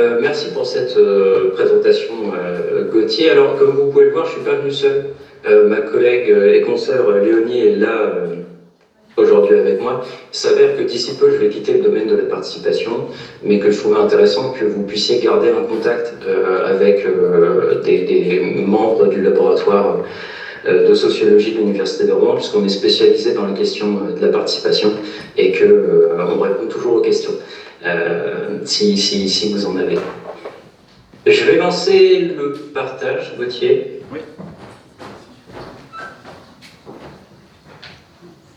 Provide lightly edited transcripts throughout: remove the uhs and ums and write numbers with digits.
Merci pour cette présentation, Gauthier. Alors, comme vous pouvez le voir, je ne suis pas venu seul. Ma collègue et consoeur Léonie est là aujourd'hui avec moi. Il s'avère que d'ici peu, je vais quitter le domaine de la participation, mais que je trouvais intéressant que vous puissiez garder un contact avec des membres du laboratoire de sociologie de l'Université de Rouen, puisqu'on est spécialisé dans la question de la participation et qu'on répond toujours aux questions. Si vous en avez. Je vais lancer le partage, Gauthier. Oui.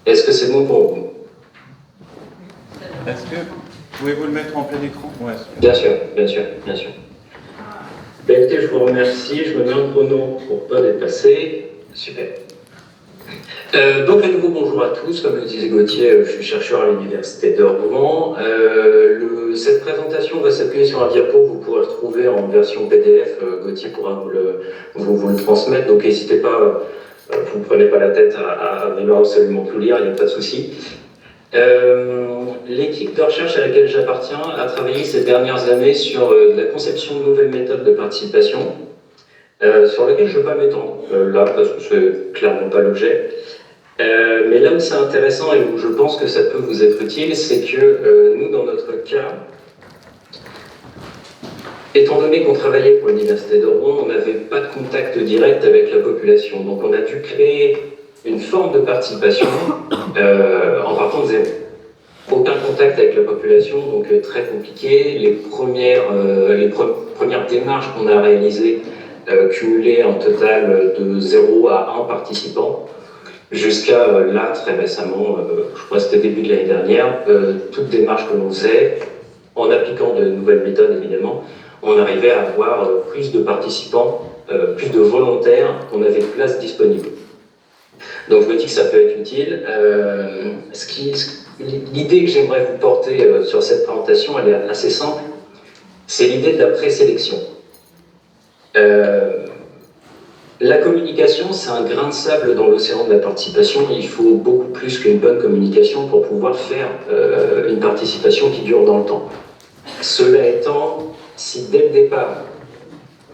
Est-ce que c'est bon pour vous? Est-ce que pouvez-vous le mettre en plein écran? Ouais. Bien sûr, bien sûr, bien sûr. Ben, écoutez, je vous remercie. Je me mets en chrono pour ne pas dépasser. Super. Donc, à nouveau, bonjour à tous. Comme le disait Gauthier, je suis chercheur à l'Université de Rouen. Cette présentation va s'appuyer sur un diapo que vous pourrez retrouver en version PDF. Gauthier pourra vous le transmettre, donc n'hésitez pas, vous ne prenez pas la tête à vouloir absolument tout lire, il n'y a pas de souci. L'équipe de recherche à laquelle j'appartiens a travaillé ces dernières années sur la conception de nouvelles méthodes de participation, sur lesquelles je ne vais pas m'étendre là, parce que c'est clairement pas l'objet. Mais là où c'est intéressant et où je pense que ça peut vous être utile, c'est que nous, dans notre cas, étant donné qu'on travaillait pour l'Université de Rouen, on n'avait pas de contact direct avec la population. Donc on a dû créer une forme de participation en partant de zéro. Aucun contact avec la population, donc très compliqué. Les premières démarches qu'on a réalisées cumulaient un total de 0 à 1 participant. Jusqu'à là, très récemment, je crois que c'était début de l'année dernière, toute démarche que l'on faisait, en appliquant de nouvelles méthodes évidemment, on arrivait à avoir plus de participants, plus de volontaires, qu'on avait de places disponibles. Donc je me dis que ça peut être utile. L'idée que j'aimerais vous porter sur cette présentation, elle est assez simple, c'est l'idée de la présélection. La communication, c'est un grain de sable dans l'océan de la participation. Il faut beaucoup plus qu'une bonne communication pour pouvoir faire une participation qui dure dans le temps. Cela étant, si dès le départ,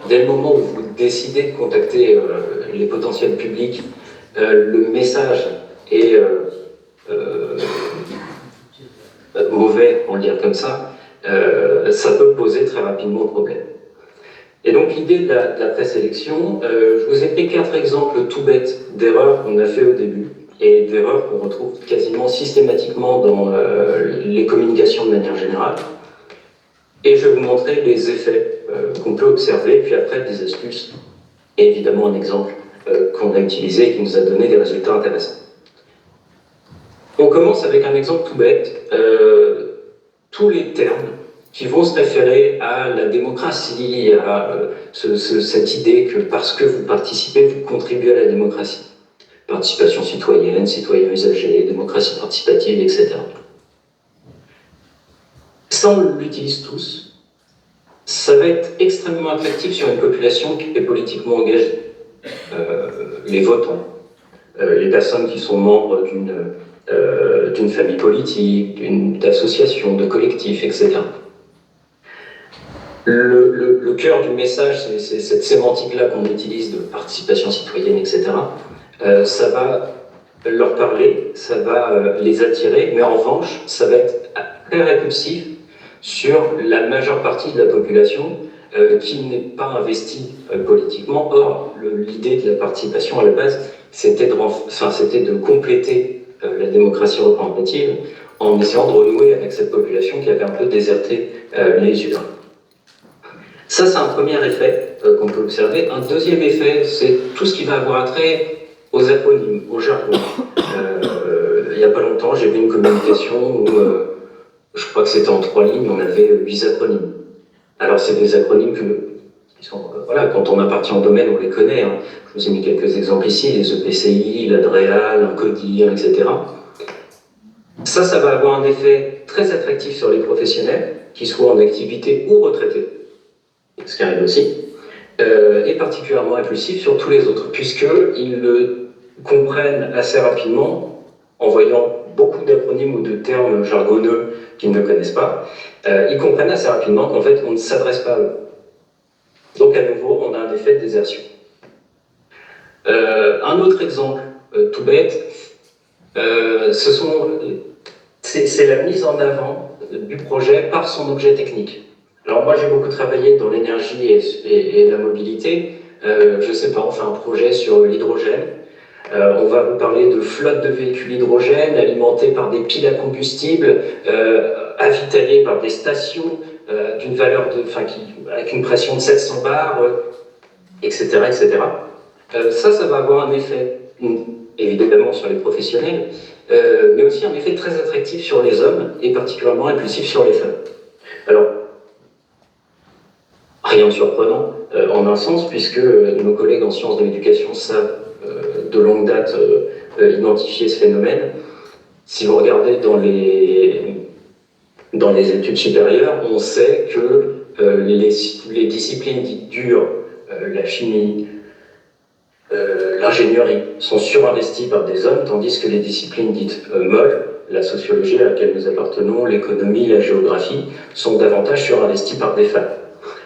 dès le moment où vous décidez de contacter les potentiels publics, le message est mauvais, on le dire comme ça peut poser très rapidement problème. Et donc l'idée de la présélection, je vous ai pris 4 exemples tout bêtes d'erreurs qu'on a fait au début et d'erreurs qu'on retrouve quasiment systématiquement dans les communications de manière générale. Et je vais vous montrer les effets qu'on peut observer, puis après des astuces et évidemment un exemple qu'on a utilisé et qui nous a donné des résultats intéressants. On commence avec un exemple tout bête. Tous les termes qui vont se référer à la démocratie, à cette idée que parce que vous participez, vous contribuez à la démocratie. Participation citoyenne, citoyen usagé, démocratie participative, etc. Ça, on l'utilise tous. Ça va être extrêmement attractif sur une population qui est politiquement engagée. Les votants, les personnes qui sont membres d'une famille politique, d'association, de collectif, etc. Le cœur du message, c'est cette sémantique-là qu'on utilise de participation citoyenne, etc. Ça va leur parler, ça va les attirer, mais en revanche, ça va être très répulsif sur la majeure partie de la population qui n'est pas investie politiquement. Or, l'idée de la participation à la base, c'était de compléter la démocratie représentative en essayant de renouer avec cette population qui avait un peu déserté les urnes. Ça, c'est un premier effet qu'on peut observer. Un deuxième effet, c'est tout ce qui va avoir attrait aux acronymes, au jargon. Il n'y a pas longtemps, j'ai vu une communication où, je crois que c'était en 3 lignes, on avait 8 acronymes. Alors, c'est des acronymes qui sont, voilà, quand on appartient au domaine, on les connaît. Hein. Je vous ai mis quelques exemples ici, les EPCI, l'ADREA, l'Incodir, etc. Ça va avoir un effet très attractif sur les professionnels, qu'ils soient en activité ou retraités, ce qui arrive aussi, et particulièrement impulsif sur tous les autres, puisqu'ils le comprennent assez rapidement en voyant beaucoup d'acronymes ou de termes jargonneux qu'ils ne connaissent pas, ils comprennent assez rapidement qu'en fait, on ne s'adresse pas à eux. Donc, à nouveau, on a un effet de désertion. Un autre exemple tout bête, c'est la mise en avant du projet par son objet technique. Alors moi j'ai beaucoup travaillé dans l'énergie et la mobilité, je sais pas, on fait un projet sur l'hydrogène, on va vous parler de flotte de véhicules hydrogène alimentés par des piles à combustible, avitaillés par des stations d'une valeur avec une pression de 700 bars, etc. etc. Ça va avoir un effet, évidemment sur les professionnels, mais aussi un effet très attractif sur les hommes et particulièrement impulsif sur les femmes. Alors, rien de surprenant en un sens, puisque nos collègues en sciences de l'éducation savent de longue date identifier ce phénomène. Si vous regardez dans les études supérieures, on sait que les disciplines dites dures, la chimie, l'ingénierie, sont surinvesties par des hommes, tandis que les disciplines dites molles, la sociologie à laquelle nous appartenons, l'économie, la géographie, sont davantage surinvesties par des femmes.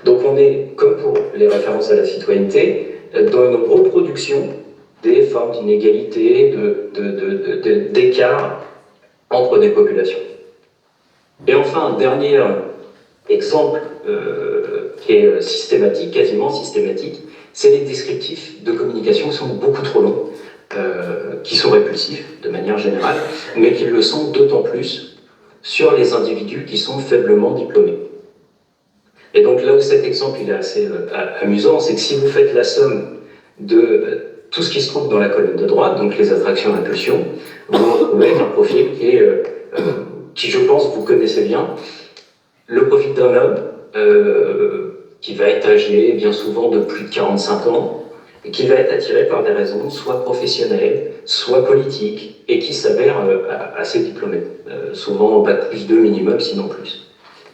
Donc on est, comme pour les références à la citoyenneté, dans une reproduction des formes d'inégalité, d'écart entre des populations. Et enfin, un dernier exemple qui est systématique, quasiment systématique, c'est les descriptifs de communication qui sont beaucoup trop longs, qui sont répulsifs de manière générale, mais qui le sont d'autant plus sur les individus qui sont faiblement diplômés. Et donc là où cet exemple il est assez amusant, c'est que si vous faites la somme de tout ce qui se trouve dans la colonne de droite, donc les attractions et impulsions, vous vous retrouvez avec un profil qui, je pense, vous connaissez bien, le profil d'un homme qui va être âgé bien souvent de plus de 45 ans, et qui va être attiré par des raisons soit professionnelles, soit politiques, et qui s'avère assez diplômé, souvent bac plus 2 minimum, sinon plus.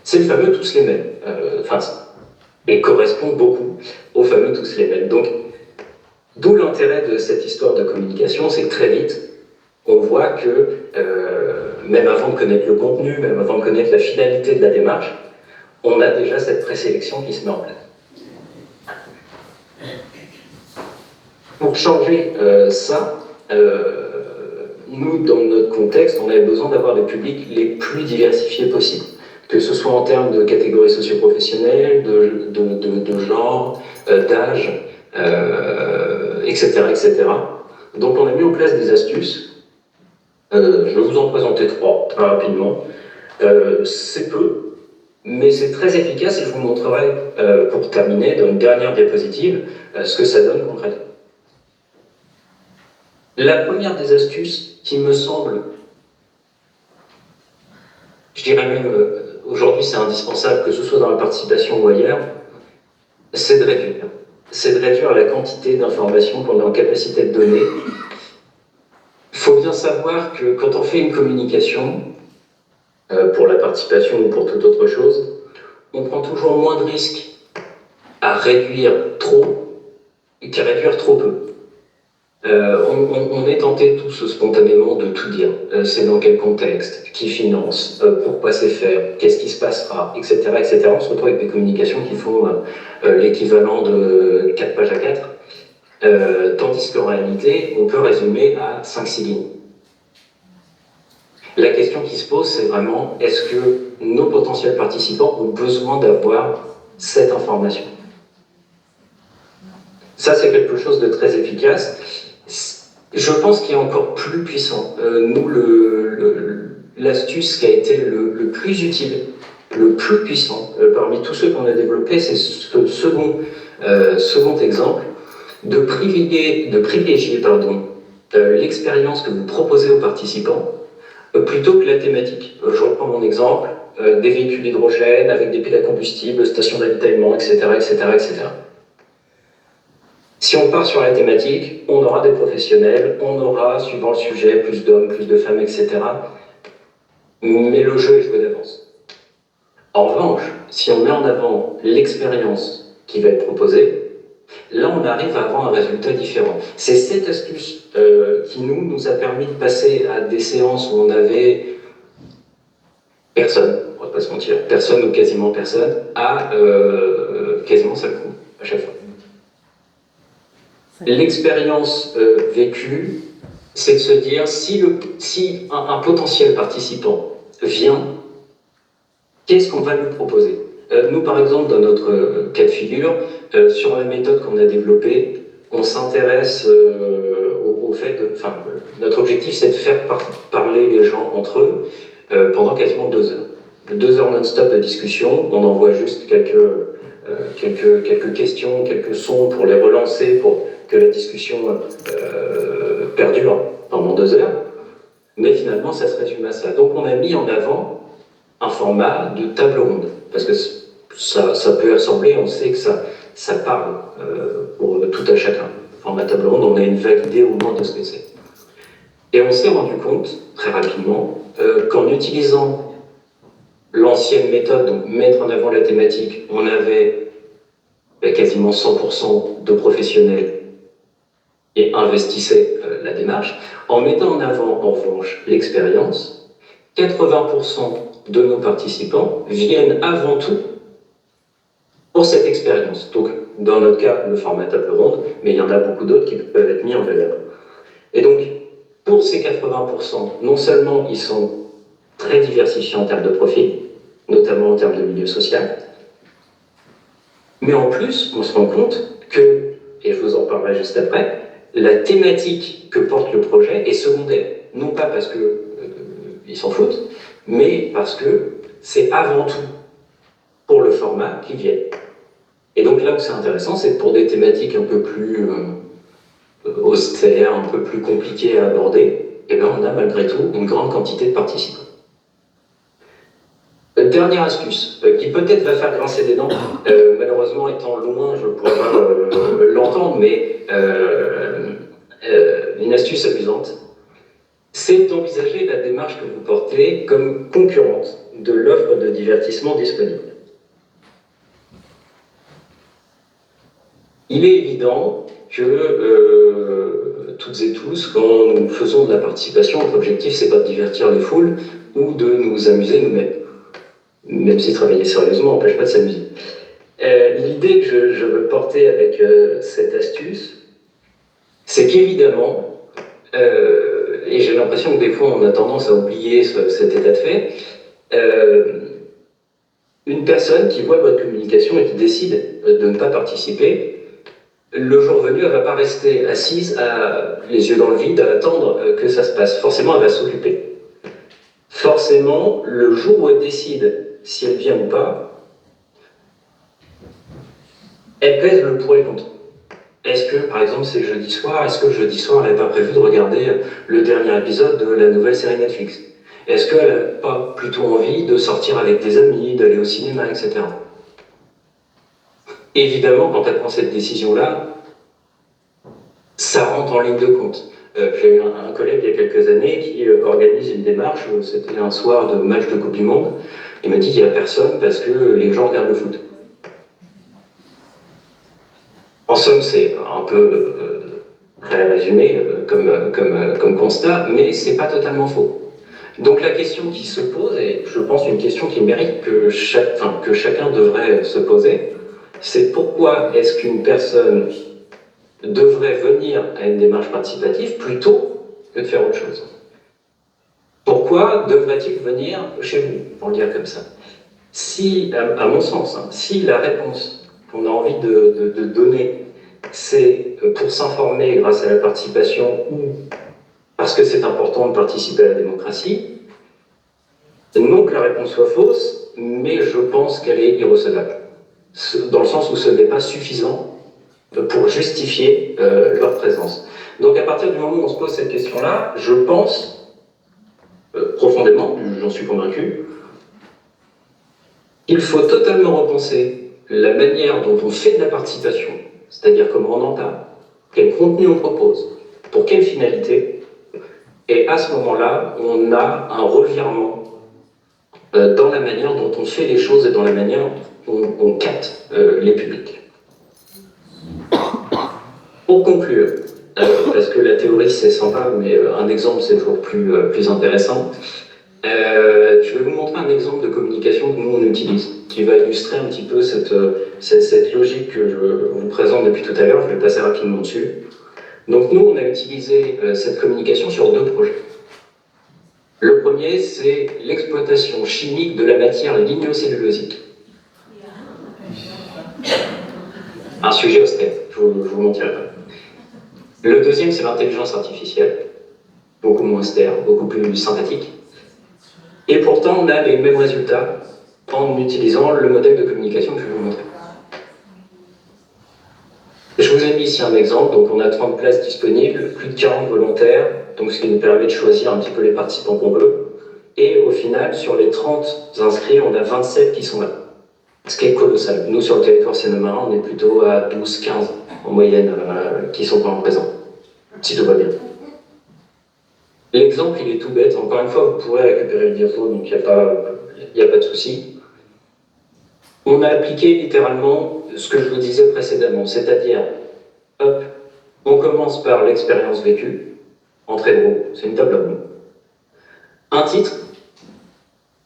C'est le fameux tous les mêmes, et correspond beaucoup au fameux tous les mêmes. Donc, d'où l'intérêt de cette histoire de communication, c'est que très vite, on voit que, même avant de connaître le contenu, même avant de connaître la finalité de la démarche, on a déjà cette présélection qui se met en place. Pour changer ça, nous, dans notre contexte, on avait besoin d'avoir des publics les plus diversifiés possibles, que ce soit en termes de catégories socio-professionnelles, de genre, d'âge, etc., etc. Donc on a mis en place des astuces. Je vais vous en présenter 3 très rapidement. C'est peu, mais c'est très efficace et je vous montrerai, pour terminer, dans une dernière diapositive, ce que ça donne concrètement. La première des astuces qui me semble, je dirais même aujourd'hui c'est indispensable, que ce soit dans la participation ou ailleurs, c'est de réduire. C'est de réduire la quantité d'informations qu'on est en capacité de donner. Il faut bien savoir que quand on fait une communication, pour la participation ou pour toute autre chose, on prend toujours moins de risques à réduire trop qu'à réduire trop peu. On est tenté tous spontanément de tout dire. C'est dans quel contexte, qui finance, pourquoi c'est faire, qu'est-ce qui se passera, etc., etc. On se retrouve avec des communications qui font l'équivalent de 4 pages à 4, tandis qu'en réalité, on peut résumer à 5-6 lignes. La question qui se pose, c'est vraiment, est-ce que nos potentiels participants ont besoin d'avoir cette information? Ça, c'est quelque chose de très efficace. Je pense qu'il est encore plus puissant. Nous, l'astuce qui a été le plus utile, le plus puissant, parmi tous ceux qu'on a développés, c'est ce second exemple, de privilégier l'expérience que vous proposez aux participants plutôt que la thématique. Je reprends mon exemple, des véhicules hydrogène avec des piles à combustible, stations d'avitaillement, etc., etc., etc. Si on part sur la thématique, on aura des professionnels, on aura, suivant le sujet, plus d'hommes, plus de femmes, etc. Mais le jeu est joué d'avance. En revanche, si on met en avant l'expérience qui va être proposée, Là, on arrive à avoir un résultat différent. C'est cette astuce qui nous a permis de passer à des séances où on avait personne, on va pas se mentir, personne ou quasiment personne, à quasiment seul coup, à chaque fois. L'expérience vécue, c'est de se dire, si un potentiel participant vient, qu'est-ce qu'on va lui proposer? Nous, par exemple, dans notre cas de figure, sur la méthode qu'on a développée, on s'intéresse au fait de... Enfin, notre objectif, c'est de faire parler les gens entre eux pendant quasiment 2 heures. 2 heures non-stop de discussion, on envoie juste quelques questions, quelques sons pour les relancer, pour que la discussion perdure pendant 2 heures. Mais finalement, ça se résume à ça. Donc on a mis en avant un format de table ronde, parce que ça peut ressembler, on sait que ça parle pour tout à chacun. Format table ronde, on a une vague idée au moins de ce que c'est. Et on s'est rendu compte, très rapidement, qu'en utilisant l'ancienne méthode, donc mettre en avant la thématique, on avait quasiment 100% de professionnels et investissaient la démarche. En mettant en avant, en revanche, l'expérience, 80% de nos participants viennent avant tout pour cette expérience. Donc, dans notre cas, le format table ronde, mais il y en a beaucoup d'autres qui peuvent être mis en valeur. Et donc, pour ces 80%, non seulement ils sont très diversifiés en termes de profil, notamment en termes de milieu social, mais en plus, on se rend compte que, et je vous en parlerai juste après, la thématique que porte le projet est secondaire. Non pas parce qu'ils s'en foutent, mais parce que c'est avant tout pour le format qu'ils viennent. Et donc là où c'est intéressant, c'est que pour des thématiques un peu plus austères, un peu plus compliquées à aborder, eh bien on a malgré tout une grande quantité de participants. Dernière astuce, qui peut-être va faire grincer des dents, malheureusement étant loin, je ne pourrais pas l'entendre, mais une astuce amusante, c'est d'envisager la démarche que vous portez comme concurrente de l'offre de divertissement disponible. Il est évident que toutes et tous, quand nous faisons de la participation, notre objectif, c'est pas de divertir les foules ou de nous amuser nous-mêmes. Même si travailler sérieusement n'empêche pas de s'amuser. L'idée que je veux porter avec cette astuce, c'est qu'évidemment, et j'ai l'impression que des fois on a tendance à oublier cet état de fait, une personne qui voit votre communication et qui décide de ne pas participer, le jour venu, elle ne va pas rester assise, les yeux dans le vide, à attendre que ça se passe. Forcément, elle va s'occuper. Forcément, le jour où elle décide si elle vient ou pas, elle pèse le pour et le contre. Est-ce que, par exemple, c'est jeudi soir, est-ce que jeudi soir, elle n'a pas prévu de regarder le dernier épisode de la nouvelle série Netflix? Est-ce qu'elle n'a pas plutôt envie de sortir avec des amis, d'aller au cinéma, etc. Évidemment, quand elle prend cette décision-là, ça rentre en ligne de compte. J'ai eu un collègue il y a quelques années qui organise une démarche, c'était un soir de match de Coupe du Monde, il m'a dit qu'il n'y a personne parce que les gens regardent le foot. En somme, c'est un peu très résumé comme constat, mais c'est pas totalement faux. Donc la question qui se pose, et je pense une question qui mérite que chacun devrait se poser, c'est pourquoi est-ce qu'une personne devrait venir à une démarche participative plutôt que de faire autre chose? Pourquoi devrait-il venir chez vous, pour le dire comme ça? Si, à mon sens, si la réponse qu'on a envie de donner, c'est pour s'informer grâce à la participation ou parce que c'est important de participer à la démocratie, non que la réponse soit fausse, mais je pense qu'elle est irrecevable, dans le sens où ce n'est pas suffisant pour justifier leur présence. Donc à partir du moment où on se pose cette question-là, je pense profondément, j'en suis convaincu, qu'il faut totalement repenser la manière dont on fait de la participation, c'est-à-dire comment on en parle, quel contenu on propose, pour quelle finalité, et à ce moment-là, on a un revirement dans la manière dont on fait les choses et dans la manière dont on capte les publics. Pour conclure, parce que la théorie c'est sympa, mais un exemple c'est toujours plus intéressant, je vais vous montrer un exemple de communication que nous on utilise, qui va illustrer un petit peu cette logique que je vous présente depuis tout à l'heure. Je vais passer rapidement dessus. Donc nous on a utilisé cette communication sur 2 projets. Le premier, c'est l'exploitation chimique de la matière lignocellulosique. Un sujet austère, je vous mentirai pas. Le deuxième, c'est l'intelligence artificielle, beaucoup moins austère, beaucoup plus sympathique. Et pourtant, on a les mêmes résultats en utilisant le modèle de communication que je vais vous montrer. Je vous ai mis ici un exemple, donc on a 30 places disponibles, plus de 40 volontaires, donc ce qui nous permet de choisir un petit peu les participants qu'on veut. Et au final, sur les 30 inscrits, on a 27 qui sont là. Ce qui est colossal. Nous, sur le territoire sénomarin, on est plutôt à 12-15 en moyenne qui sont vraiment présents, si tout va bien. L'exemple, il est tout bête. Encore une fois, vous pourrez récupérer le diapo, donc il n'y a pas de souci. On a appliqué littéralement ce que je vous disais précédemment, c'est-à-dire, hop, on commence par l'expérience vécue, en très gros, c'est une table ronde. Un titre,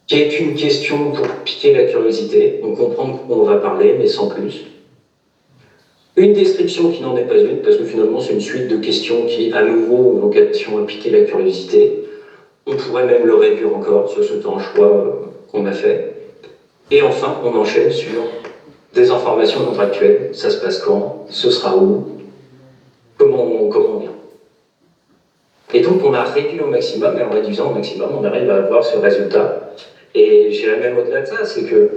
qui est une question pour piquer la curiosité, on comprend de quoi on va parler, mais sans plus. Une description qui n'en est pas une, parce que finalement c'est une suite de questions qui, à nouveau, ont vocation à piquer la curiosité. On pourrait même le réduire encore, c'est un choix qu'on a fait. Et enfin, on enchaîne sur des informations contractuelles. Ça se passe quand? Ce sera où? Comment on vient? Et donc on a réduit au maximum, et en réduisant au maximum, on arrive à avoir ce résultat. Et j'irai même au-delà de ça, c'est que,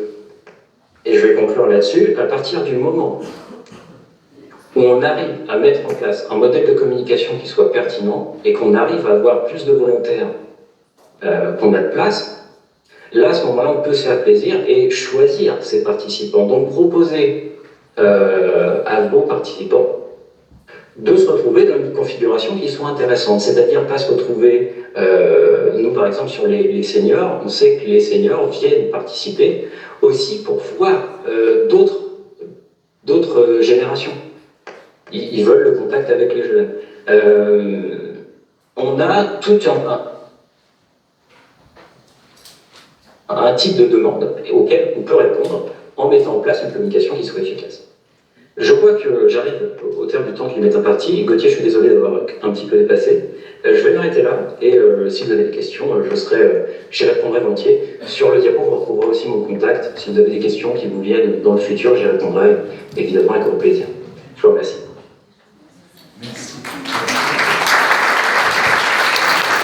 et je vais conclure là-dessus, à partir du moment où on arrive à mettre en place un modèle de communication qui soit pertinent et qu'on arrive à avoir plus de volontaires qu'on a de place, là, à ce moment-là, on peut se faire plaisir et choisir ses participants. Donc proposer à vos participants de se retrouver dans une configuration qui soit intéressante, c'est-à-dire pas se retrouver, nous par exemple sur les seniors, on sait que les seniors viennent participer aussi pour voir d'autres générations. Ils veulent le contact avec les jeunes. On a tout un type de demande auquel on peut répondre en mettant en place une communication qui soit efficace. Je vois que j'arrive au terme du temps qui m'est imparti. Gauthier, je suis désolé d'avoir un petit peu dépassé. Je vais m'arrêter là, et si vous avez des questions, j'y répondrai volontiers. Sur le diapo, vous retrouverez aussi mon contact. Si vous avez des questions qui vous viennent dans le futur, j'y répondrai évidemment avec grand plaisir. Je vous remercie.